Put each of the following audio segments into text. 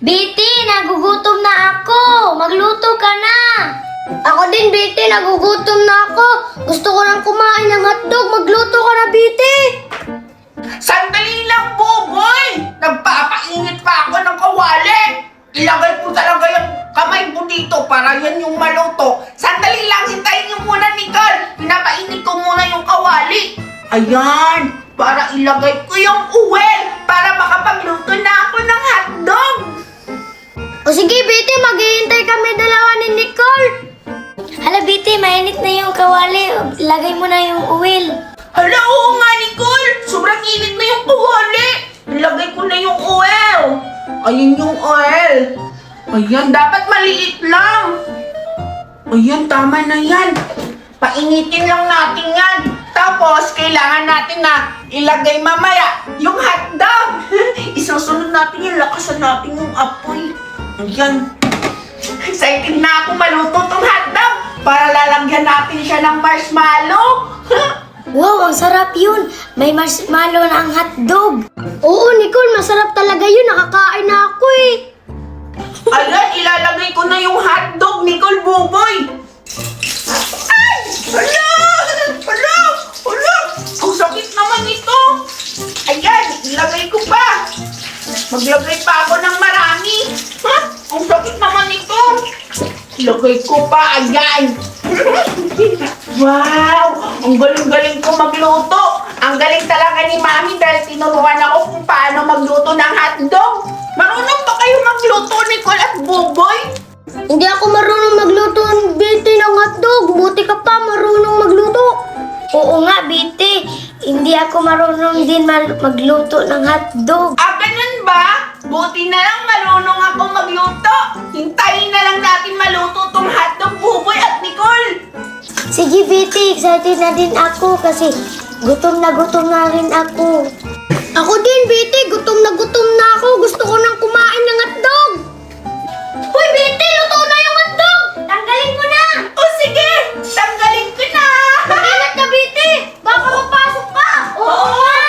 Betty, nagugutom na ako. Magluto ka na. Ako din, Betty. Nagugutom na ako. Gusto ko nang kumain ng hotdog. Magluto ka na, Betty. Sandali lang, Buboy! Nagpapainit pa ako ng kawali! Ilagay ko talaga yung kamay ko dito para yan yung maluto. Sandali lang, hintayin niyo muna, Nicole! Pinapainit ko muna yung kawali. Ayan! Para ilagay ko yung uwel para makapagluto na ako ng hotdog! O sige, Betty. Maghihintay kami dalawa ni Nicole. Hala, Betty. Mainit na yung kawali. Lagay mo na yung uwil. Hala, oo nga, Nicole! Sobrang init na yung kawali! Ilagay ko na yung oil! Ayun yung oil! Ayan, dapat maliit lang! Ayan, tama na yan! Painitin lang natin yan! Tapos, kailangan natin na ilagay mamaya yung hotdog! Isusunod natin yung lakasan natin yung apoy! Ayan! Excited na ako maluto tong hotdog! Para lalagyan natin siya ng marshmallow! Wow, ang sarap yun. May marshmallow na ang hotdog. Oo, Nicole. Masarap talaga yun. Nakakain na ako eh. Ayan, ilalagay ko na yung hotdog, Nicole Buboy! Ay! Hala! Hala! Hala! Ang sakit naman ito! Ayan, ilagay ko pa! Maglagay pa ako ng marami! Ha? Ang sakit naman ito! Ilagay ko pa, ayan! Wow! Ang galing-galing ko magluto! Ang galing talaga ni Mami dahil tinuruan ako kung paano magluto ng hotdog! Marunong ba kayo magluto, Nicole at Buboy? Hindi ako marunong magluto ng Betty ng hotdog. Buti ka pa marunong magluto. Oo nga, Betty. Hindi ako marunong din magluto ng hotdog. Ah, ganun ba? Buti na lang marunong ako magluto. Hintayin na lang natin maluto tong hotdog, Buboy at Nicole. Sige, Betty. Excited na din ako kasi gutom na rin ako. Ako din, Betty. Gutom na ako. Gusto ko nang kumain ng hotdog. Hoy, Betty! Luto na yung hotdog! Tanggalin mo na! O sige, tanggalin ko na. Mag-ingat ka, Betty! Baka mapasok ka! Oo nga!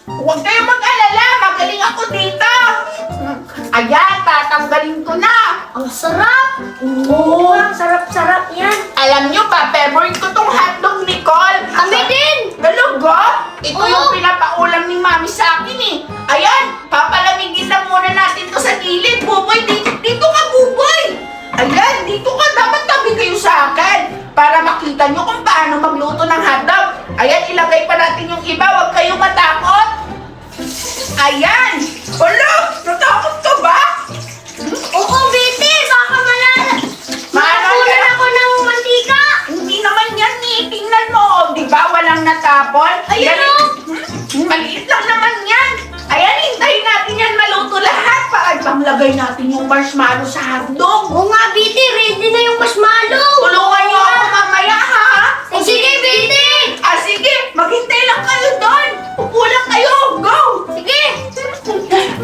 Huwag kayong mag-alala, magaling ako dito. Ayan, tatanggalin ko na. Ang sarap! Oo, ang sarap-sarap yan. Alam nyo ba, favorite ko tong hotdog, Nicole. Kami din! Talaga? Ito Oo. yung pinapaulam ni Mami sa akin eh. Ayan, papalamigin lang muna natin to sa gilid. Buboy, dito ka, Buboy. Ayan, dito ka. Dapat tabi kayo sa akin para makita nyo kung paano magluto ng hotdog. Ayan, ilagay pa natin yung iba. Huwag kayong matakot. Ayan. Wala, natakot ka ba? Oo, Betty! Baka malala! Maano Makunan yan? ako ng mantika! Hindi naman yan eh. Tingnan mo. O, di ba? Walang natapon. Ayun, Yan, oh. Maliit lang naman yan. Ayan, hintayin natin yan maluto lahat para ipanglagay natin yung marshmallow sa hotdog. Oo nga, Betty! Ready na yung marshmallow! Tulungan niyo ako mamaya, ha? O sige, Betty! Ah, sige. Maghintay lang kayo doon. Upo lang kayo. Go! Sige!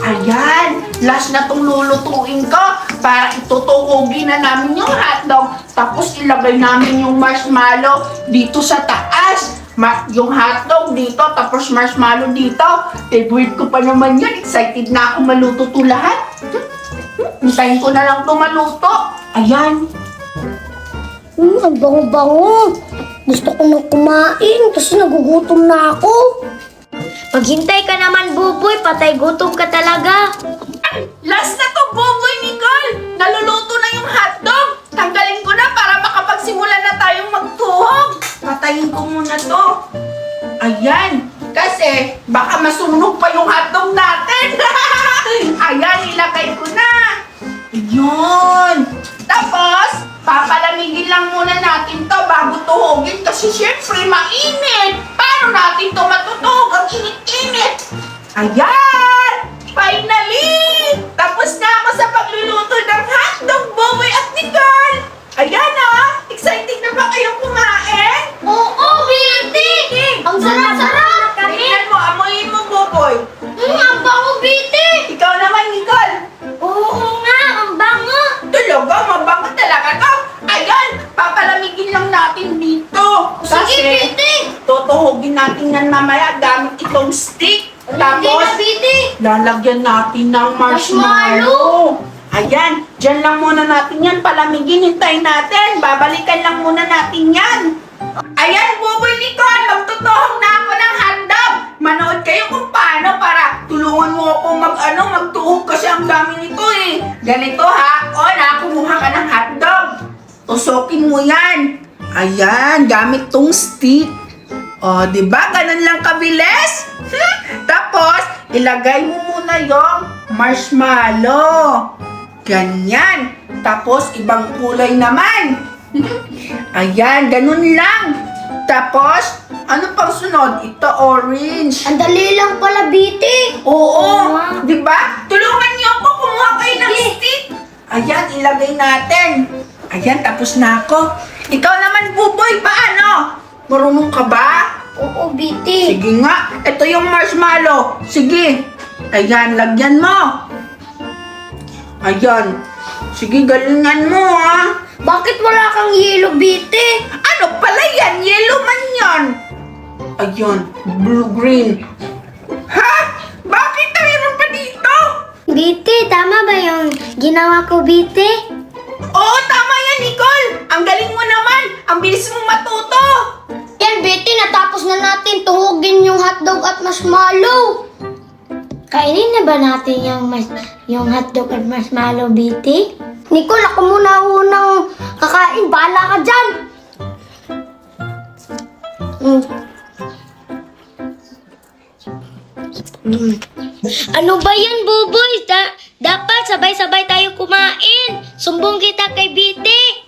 Ayan. Last na tong lulutuin ko para itutuhugin na namin yung hotdog. Tapos ilagay namin yung marshmallow dito sa taas. Yung hotdog dito, tapos marshmallow dito. Favorite ko pa naman yun. Excited na ako maluto to lahat. Hintayin ko na lang to maluto. Ayan. Ang bango-bango. Gusto ko nang kumain kasi nagugutom na ako. Maghintay ka naman, Buboy. Patay gutom ka talaga. Last na to, Buboy, Nicole! Naluluto na yung hotdog! Tanggalin ko na para makapagsimula na tayong magtuhog! Patayin ko muna to. Ayan! Kasi baka masunog pa yung hotdog natin! Ayan, ilagay ko na! Ayun! Tapos, papalamigin lang muna natin to bago tuhogin kasi syempre mainit! Paano natin to matutuhog? Ang init-init! Ayan! Finally! Tapos na ako sa pagluluto ng hotdog, Buboy at Nicole! Ayan ah! Excited na ba kayong kumain? Oo, Betty! Ang sarap-sarap! Tingnan mo, amoyin mo, Buboy. Ang bango, Betty! Ikaw naman, Nicole. Oo nga, ang bango! Talaga, mabango talaga to. Ayan, papalamigin lang natin dito. Sige, Betty! Tutuhugin natin yan mamaya gamit itong stick. Hindi na, Tapos, Betty! lalagyan natin ng marshmallow. Ayan, dyan lang muna natin yan. Palamigin, hintayin natin. Babalikan lang muna natin yan. Ayan, Buboy Nicole, magtutuhog na ako ng hotdog. Manood kayo kung paano para tulungan mo ako magtuhog kasi ang dami nito eh. Ganito ha, kumuha ka ng hotdog. Tusokin mo yan. Ayan, gamit tong stick. O, di ba? Ganun lang kabilis. Tapos, ilagay mo muna yung marshmallow. Ganyan. Tapos, ibang kulay naman. Ayan, ganun lang. Tapos, ano pang sunod? Ito, orange. Ang dali lang pala, Biti. Oo, Wow. di ba? Tulungan niyo ako, kumuha kayo ng stick. Ayan, ilagay natin. Ayan, tapos na ako. Ikaw naman, Buboy, paano? Marunong ka ba? Oo, Biti. Sige nga, ito yung marshmallow. Sige. Ayan, lagyan mo. Ayan. Sige, galingan mo ha. Bakit wala kang yelo, Biti? Ano pala yan? Yellow man yan. Ayan, blue-green. Ha? Bakit mayroon pa dito? Biti, tama ba yung ginawa ko, Biti? Oo, tama yan, Nicole. Ang galing mo naman. Ang bilis mong matuto. Yan, Biti, natapos na natin tuhugin yung hotdog at marshmallow. Kainin na ba natin yung hotdog at marshmallow, Biti? Nicole, ako muna unang kakain. Bahala ka dyan. Ano ba yan, Buboy? Dapat sabay-sabay tayo kumain. Sumbong kita kay Biti.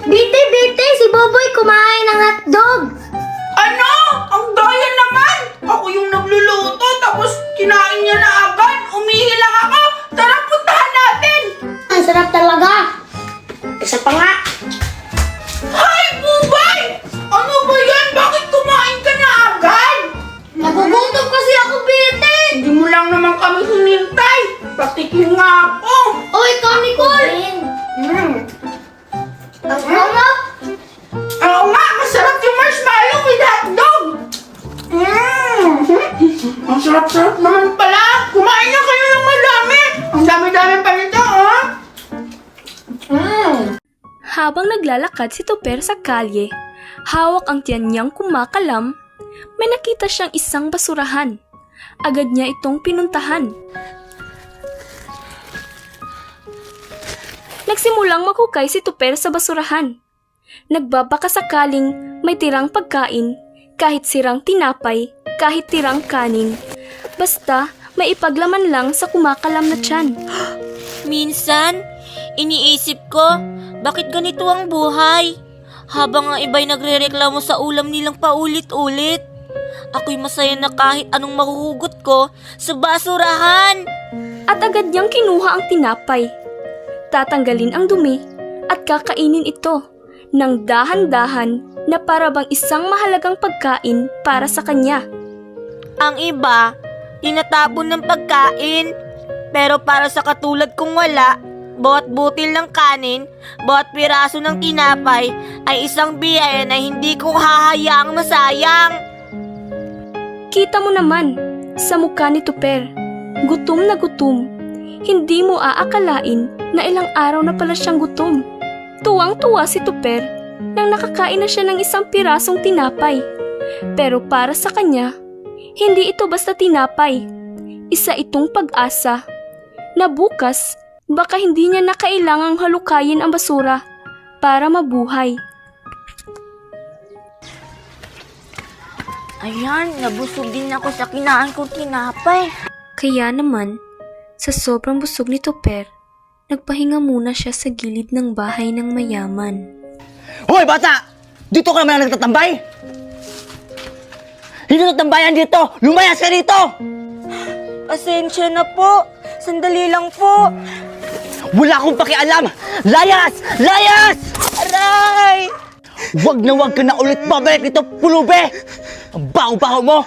Biti, si Buboy kumain ng hotdog. Ano? Ang daya naman! Ako yung nagluluto, tapos kinain niya na agad. Umihi lang ako. Tara, puntahan natin! Ang sarap talaga. Isa pa nga. Hi, Bubay! Ano ba yan? Bakit kumain ka na agad? Nagugutom kasi ako, Biti. Hindi mo lang naman kami hinintay. Patikin nga ako. O, ikaw, Nicole. Ang harap. Oo nga, masarap yung marshmallow with hotdog. Ang sarap-sarap naman pala. Kumain na kayo ng madami. Ang dami-dami pa nito, oh. Habang naglalakad si Tuper sa kalye, hawak ang tiyan niyang kumakalam, may nakita siyang isang basurahan. Agad niya itong pinuntahan. Nagsimulang maghukay si Tuper sa basurahan. Nagbabaka sakaling may tirang pagkain, kahit sirang tinapay, kahit tirang kanin. Basta may ipaglaman lang sa kumakalam na tiyan. Minsan, iniisip ko, bakit ganito ang buhay? Habang ang iba'y nagrereklamo sa ulam nilang paulit-ulit. Ako'y masaya na kahit anong mahuhugot ko sa basurahan. At agad niyang kinuha ang tinapay. Tatanggalin ang dumi at kakainin ito ng dahan-dahan na para bang isang mahalagang pagkain para sa kanya. Ang iba, tinatapon ng pagkain. Pero para sa katulad kong wala, bawat butil ng kanin, bawat piraso ng tinapay ay isang biyaya na hindi ko hahayaang masayang. Kita mo naman sa mukha ni Tuper, gutom na gutom. Hindi mo aakalain na ilang araw na pala siyang gutom. Tuwang-tuwa si Tuper nang nakakain na siya ng isang pirasong tinapay. Pero para sa kanya, hindi ito basta tinapay. Isa itong pag-asa na bukas baka hindi niya na kailangang halukayin ang basura para mabuhay. Ayan, nabusog din ako sa kinain kong tinapay. Kaya naman, sa sobrang busog ni Tuper, nagpahinga muna siya sa gilid ng bahay ng mayaman. Hoy, bata! Dito ka naman nagtatambay? Hindi na tambayan dito! Lumayas ka dito! Pasensya na po. Sandali lang po. Wala akong pakialam! Layas! Layas! Aray! Wag ka na ulit babalik dito, pulube! Ang baho-baho mo!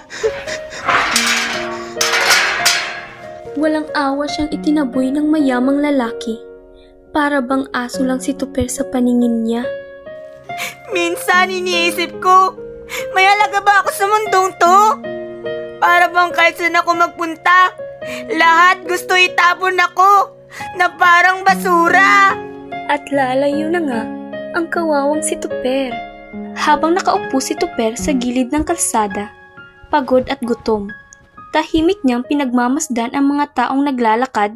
Walang awa siyang itinaboy ng mayamang lalaki. Para bang aso lang si Tuper sa paningin niya. Minsan iniisip ko, may halaga ba ako sa mundong to? Para bang kahit saan ako magpunta, lahat gusto itapon ako. na parang basura. At lalayo na nga ang kawawang si Tuper. Habang nakaupo si Tuper sa gilid ng kalsada, pagod at gutom, tahimik niyang pinagmamasdan ang mga taong naglalakad,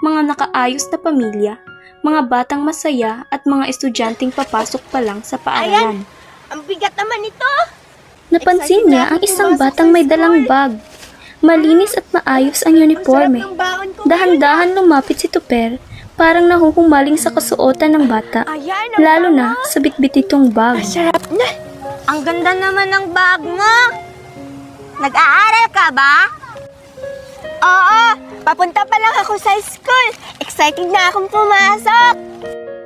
mga nakaayos na pamilya, mga batang masaya at mga estudyanteng papasok pa lang sa paaralan. Ang bigat naman ito. Napansin niya ang isang batang may dalang bag. Malinis at maayos ang uniforme. Dahan-dahan lumapit si Tuper, parang nahuhumaling sa kasuotan ng bata, lalo na sa bitbit nitong bag. Ang ganda naman ng bag mo. Nag-aaral ka ba? Oo, papunta pa lang ako sa school. Excited na akong pumasok.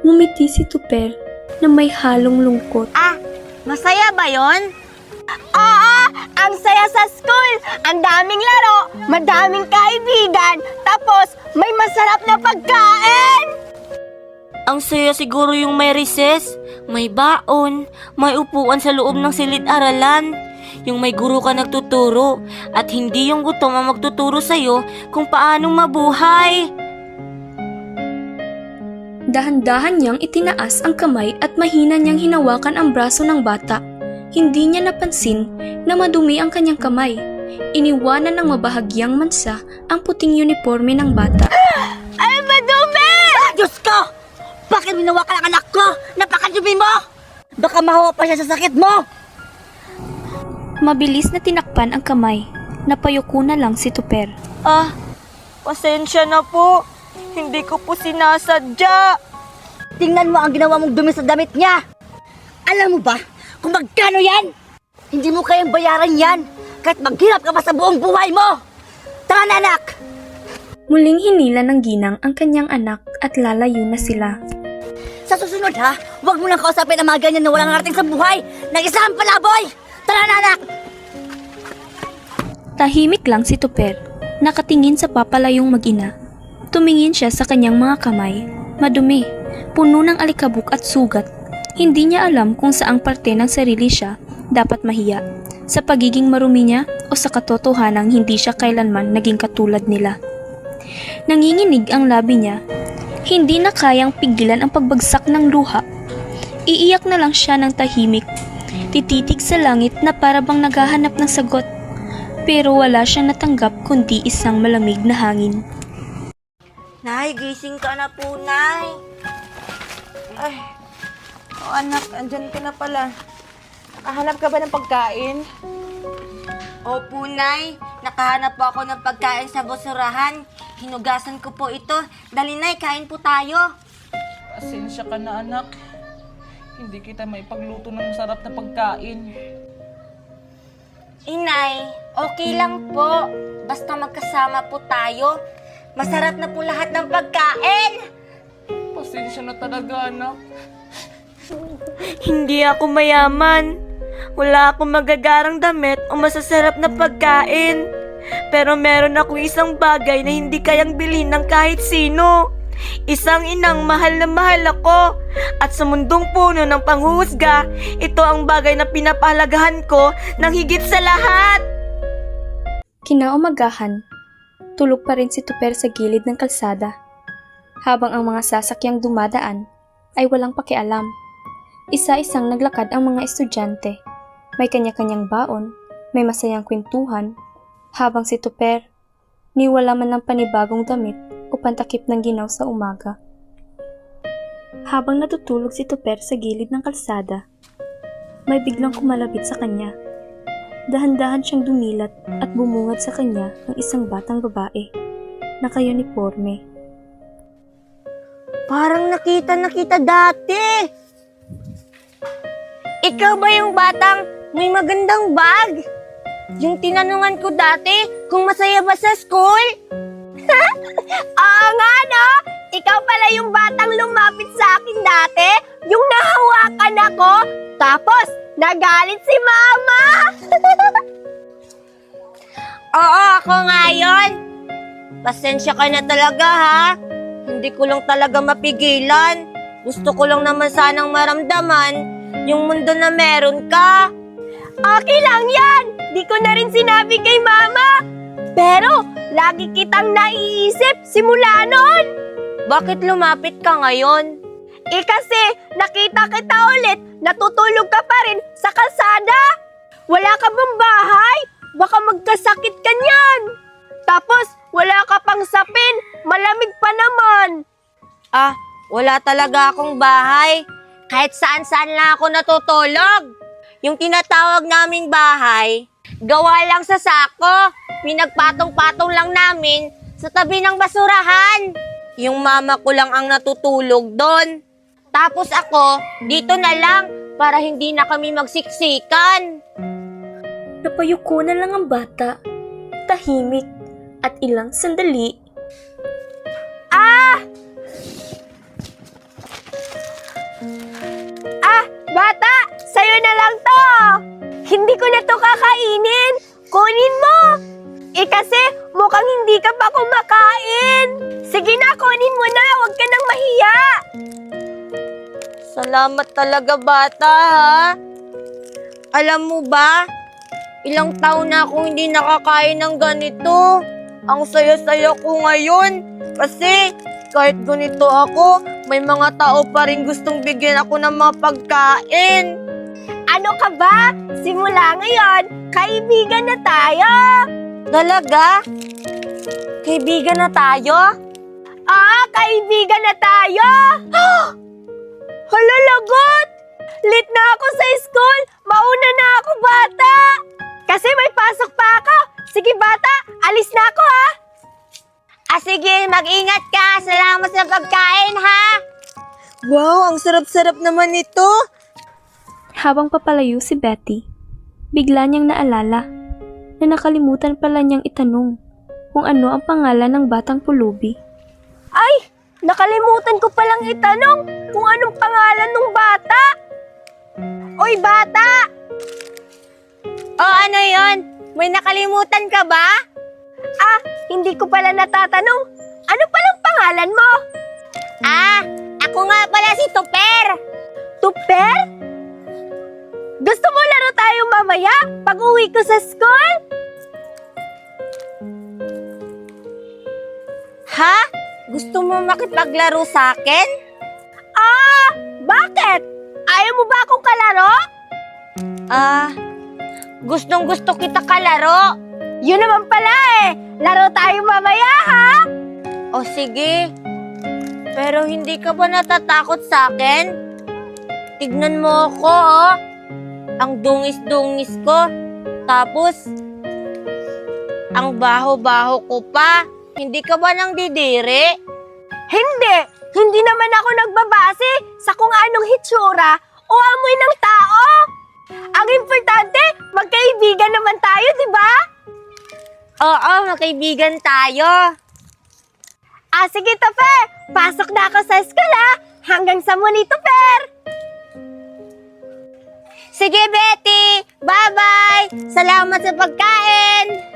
Ngumiti si Tuper na may halong lungkot. Masaya ba yon? Oo, ang saya sa school. Ang daming laro, madaming kaibigan, tapos may masarap na pagkain. Ang saya siguro yung may recess, may baon, may upuan sa loob ng silid-aralan. Yung may guro ka nagtuturo at hindi yung gutom ang magtuturo sa'yo kung paanong mabuhay. Dahan-dahan niyang itinaas ang kamay at mahina niyang hinawakan ang braso ng bata. Hindi niya napansin na madumi ang kanyang kamay. Iniwanan ng mabahagyang mansa ang puting uniforme ng bata. Ay, madumi! Diyos ko! Bakit minawakan ang anak ko? Napakadumi mo! Baka mahawa pa siya sa sakit mo! Mabilis na tinakpan ang kamay. Napayuko na lang si Tuper. Pasensya na po. Hindi ko po sinasadya. Tingnan mo ang ginawa mong dumi sa damit niya. Alam mo ba kung magkano yan? Hindi mo kayang bayaran yan kahit maghirap ka pa sa buong buhay mo. Tara na, anak! Muling hinila ng ginang ang kanyang anak at lalayo na sila. Sa susunod ha, huwag mo nang kausapin ang mga ganyan na walang narating sa buhay. Nag-isang palaboy! Tara na, anak! Tahimik lang si Tuper, nakatingin sa papalayong mag-ina. Tumingin siya sa kanyang mga kamay, madumi, puno ng alikabok at sugat. Hindi niya alam kung saang parte ng sarili siya dapat mahiya, sa pagiging marumi niya o sa katotohanang hindi siya kailanman naging katulad nila. Nanginginig ang labi niya, hindi na kayang pigilan ang pagbagsak ng luha. Iiyak na lang siya ng tahimik, tititig sa langit na parabang naghahanap ng sagot. Pero wala siyang natanggap kundi isang malamig na hangin. Nay, gising ka na po, Nay. Ay, anak, andyan ka na pala. Nakahanap ka ba ng pagkain? Opo, Nay. Nakahanap po ako ng pagkain sa basurahan. Hinugasan ko po ito. Dali, Nay, kain po tayo. Pasensya ka na, anak. Hindi kita may pagluto ng masarap na pagkain. Inay, okay lang po. Basta magkasama po tayo. Masarap na po lahat ng pagkain. Pasensya na talaga, anak. Hindi ako mayaman. Wala akong magagarang damit o masasarap na pagkain. Pero meron akong isang bagay na hindi kayang bilhin ng kahit sino. Isang inang mahal na mahal ako. At sa mundong puno ng panghuhusga, ito ang bagay na pinapahalagahan ko ng higit sa lahat. Kinaumagahan, tulog pa rin si Tuper sa gilid ng kalsada, habang ang mga sasakyang dumadaan ay walang pakialam. Isa-isang naglakad ang mga estudyante. May kanya-kanyang baon, may masayang kwentuhan, habang si Tuper, ni wala man ng panibagong damit o pantakip ng ginaw sa umaga. Habang natutulog si Tuper sa gilid ng kalsada, may biglang kumalapit sa kanya. Dahan-dahan siyang dumilat at bumungad sa kanya ng isang batang babae, naka-uniforme. Parang nakita dati. Ikaw ba yung batang may magandang bag? Yung tinanungan ko dati kung masaya ba sa school? Oo nga, no? Ikaw pala yung batang lumapit sa akin dati? Yung nahawakan ako? Tapos, nagalit si Mama? Oo, ako nga yun. Pasensya ka na talaga, ha? Hindi ko lang talaga mapigilan. Gusto ko lang naman sanang maramdaman yung mundo na meron ka. Okay lang yan. Di ko na rin sinabi kay Mama. Pero, lagi kitang naiisip simula noon. Bakit lumapit ka ngayon? Kasi nakita kita ulit, natutulog ka pa rin sa kalsada. Wala ka bang bahay? Baka magkasakit ka niyan. Tapos wala ka pang sapin, malamig pa naman. Wala talaga akong bahay. Kahit saan-saan lang ako natutulog. Yung tinatawag naming bahay, gawa lang sa sako. Pinagpatong-patong lang namin sa tabi ng basurahan. Yung mama ko lang ang natutulog doon. Tapos ako, dito na lang para hindi na kami magsiksikan. Napayuko na lang ang bata, tahimik, at ilang sandali. Bata, sa'yo na lang to. Hindi ko na to kakainin. Kunin mo. Kasi mukhang hindi ka pa kumakain. Sige na, kunin mo na. Huwag ka nang mahiya. Salamat talaga, bata, ha? Alam mo ba, ilang taon na akong hindi nakakain ng ganito. Ang saya-saya ko ngayon. Kasi kahit ganito ako, may mga tao pa rin gustong bigyan ako ng mga pagkain. Ano ka ba? Simula ngayon, kaibigan na tayo. Talaga? Kaibigan na tayo? Kaibigan na tayo. Hala, lagot! Late na ako sa school. Mauna na ako, bata. Kasi may pasok pa ako. Sige, bata. Alis na ako, ha? Sige, mag-ingat ka. Salamat sa pagkain, ha? Wow, ang sarap-sarap naman nito. Habang papalayo si Betty, bigla niyang naalala na nakalimutan pala niyang itanong kung ano ang pangalan ng batang pulubi. Ay, nakalimutan ko palang itanong kung anong pangalan ng bata. Oy, bata! Ano yon? May nakalimutan ka ba? Hindi ko pala natatanong. Ano palang pangalan mo? Ako nga pala si Tuper. Tuper? Gusto mo laro tayo mamaya pag uwi ko sa school? Ha? Gusto mo makipaglaro sa akin? Bakit? Ayaw mo ba akong kalaro? Gustong gusto kita kalaro. Yun naman pala Laro tayo mamaya, ha? O sige. Pero hindi ka ba natatakot sa akin? Tignan mo ako, oh. Ang dungis-dungis ko. Tapos, ang baho-baho ko pa. Hindi ka ba nang didiri? Hindi. Hindi naman ako nagbabase sa kung anong hitsura o amoy ng tao. Ang importante, magkaibigan naman tayo, di ba? Oo, magkaibigan tayo. Sige, Tuper. Pasok na ako sa school, ha? Hanggang sa muli, Tuper. Sige, Betty. Bye-bye. Salamat sa pagkain.